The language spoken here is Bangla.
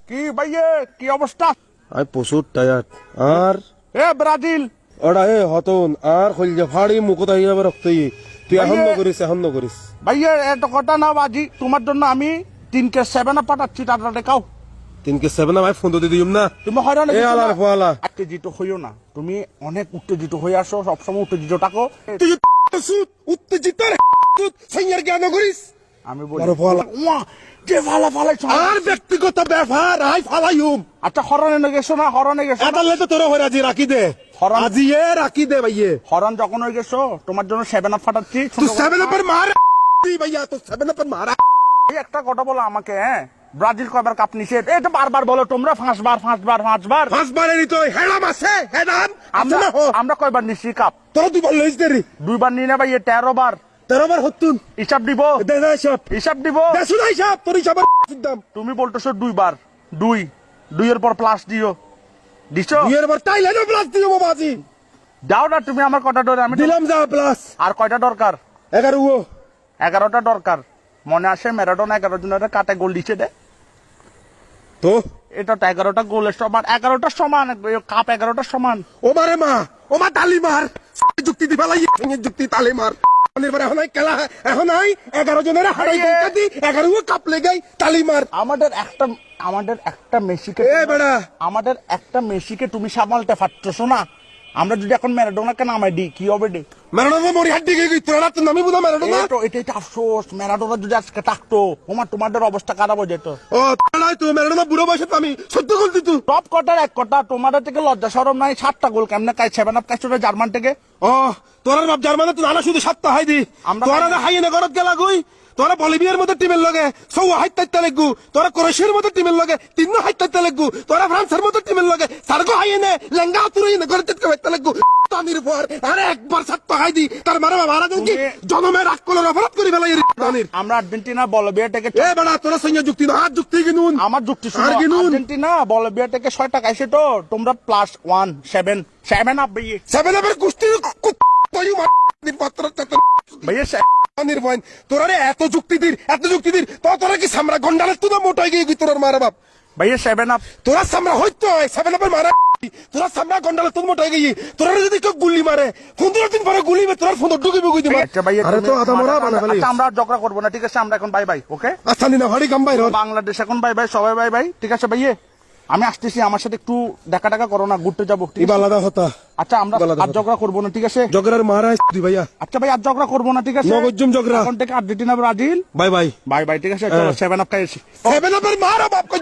কি ভাইয়ে কি অবস্থা? আমি প্রচুর টায়ার্ড আর এ ব্রাজিল ওরা হতন আর খলজা ফাড়ি মুকুত আইয়া রক্ত তুই এখন নকরিস ভাইয়ে এত কথা না বাজি, তোমার জন্য আমি 3 কে 7 আপ পাঠাচ্ছি, টাটা খাও। 3 কে 7 ভাই ফোন তো দিম না। তুমি হয়রান এ আলার ফোয়ালা উত্তেজিত হইও না, তুমি অনেক উত্তেজিত হয়ে আসো, সবসময় উত্তেজিত থাকো। তুই উত্তেজিত সাইয়ার জ্ঞান করিস। আমি বলি আরে ফোয়ালা ওয়া যে ফালা ফালাই আর ব্যক্তিগত ব্যাপার আই ফালাইম। আচ্ছা হরনে গেছো না? হরনে গেছো না? আদালে তো তোর হরাজি রাখি দে, আজি এ রাখি দে ভাইয়ে। হরন যখন হয়ে গেছো তোমার জন্য 7 আপ ফাটাচ্ছি। তুই 7 আপের মার ভাইয়া, তো 7 আপের মার। এই একটা কথা বলো আমাকে, হ্যাঁ ব্রাজিল কয়বার কাপ নিছে এটা বারবার বলো তোমরা, 5 বার। হেলাম আছে হেলাম আমরা কয়বার নিছি কাপ? তোরা 2 বার লইস দেরি, 2 বার নিয়ে না ভাই, 13 বার। 13 বার হতুন হিসাব দিব, দে না সব হিসাব দিব। দেশু না হিসাব তোর হিসাবের দাম। তুমি বলতেছো 2 বার, 2 এর পর প্লাস দিও, দিছো? 2 এর বার তাইলে না প্লাস দিও বাবাজি। দাও না তুমি আমার কথা ধরে, আমি দিলাম যা প্লাস। আর কয়টা দরকার? 11 11টা দরকার। মনে আসে ম্যারাডোনা 11 জনের কাটে গোল দিছে দে, তো এটা তো 11টা গোলের সমান, 11টা সমান, কাপ 11টা সমান। ও মারে মা, ও মা তালি মার, যুক্তি দিবা লাই যুক্তি তালি মার। এখন নাই খেলা, এখন নাই 11 জনের হারাই গোলটা দি 11 কাপ লেগাই তালি মার। আমাদের একটা মেসিকে, এ বেড়া আমাদের একটা মেসিকে তুমি সামালতে পারতেছো না। আমরা যদি এখন ম্যারাডোনাকে নামাই দিই কি হবে রে? ম্যারাডোনা মরি হাড্ডি গই তোরা তো নামি বুনা ম্যারাডোনা। এটা আফসোস, ম্যারাডোনা যদি আজকে থাকতো তোমাদের অবস্থা খারাপ হয়ে যেত। ও তাই তো ম্যারাডোনা বুড়ো বয়সে তো আমি 14 গোল দিত। টপ কটার এক কথা, তোমাদের থেকে লজ্জা শরম নাই? 7টা গোল কেমনে কাই 7 আপ কাইছো জার্মান থেকে? ও তোরা বাপ জার্মানে তো নানা শুধু 7টা হাই দি, তোরা হাই না ঘরত গেলা গই। তোরা বলিভিয়ার মতো টিমের লগে 6 হাইতাইতে লাগু, তোরা ক্রোয়েশিয়ার মতো টিমের লগে 3 হাইতাইতে লাগু, তোরা ফ্রান্সের মতো টিমের লগে সারগো হাই না লেঙ্গা তুই না ঘরতে হাইতে লাগু। তানির পর আরে একবার 7টা হাই দি তার মারা মারা দেন কি জনমের আকলের অপরাধ করি ফেলাই তানির। আমরা আর্জেন্টিনা বলবিয়া থেকে, এ বেটা তোরা সঙ্গে যুক্তি না, আর যুক্তি কিনুন আমার যুক্তি শুনো। আর কিনুন আর্জেন্টিনা বলবিয়া থেকে 6টা কাইছে তো, তোমরা +1 7 আপ ভাইয়ে। 7 আপের কুস্তি কই মার পত্র চত্র ভাইয়ে তানির পয়েন্ট। তোরা রে এত যুক্তি দির তো তোরা কি সামরা গন্ডালের তুই মোটাই গিয়ে তোর মারা বাপ ভাইয়ে 7 আপ। তোরা সামরা হইতো 7 আপের মারা, তোরা সামরা গন্ডালের তুই মোটাই গিয়ে তোরা যদি কেউ গুলি মারে 15 দিন পরে গুলি মে তোর ফোন ডুগি বুগি দিবা। আরে তো আদা মরা বানা ফেলি। আচ্ছা আমরা ঝগড়া করব না, ঠিক আছে? আমরা এখন বাই বাই, ওকে? আচ্ছা নিনা হরি কাম বাইর বাংলাদেশ এখন বাই বাই, সবাই বাই বাই, ঠিক আছে ভাইয়ে? আমি আসতেছি, আমার সাথে একটু দেখা করো না, ঘুরতে যাবো, ঠিক আছে? আলাদা হতা। আচ্ছা আমরা আর ঝগড়া করবো না, ঠিক আছে? জগরার মারা তুই ভাইয়া। আচ্ছা ভাই আর ঝগড়া করবো না, ঠিক আছে? নগজুম জগরা এখন থেকে Argentina Brazil bye bye bye bye, ঠিক আছে? চলো 7 আপ খাইছি। 7 আপের মারা বাপ কই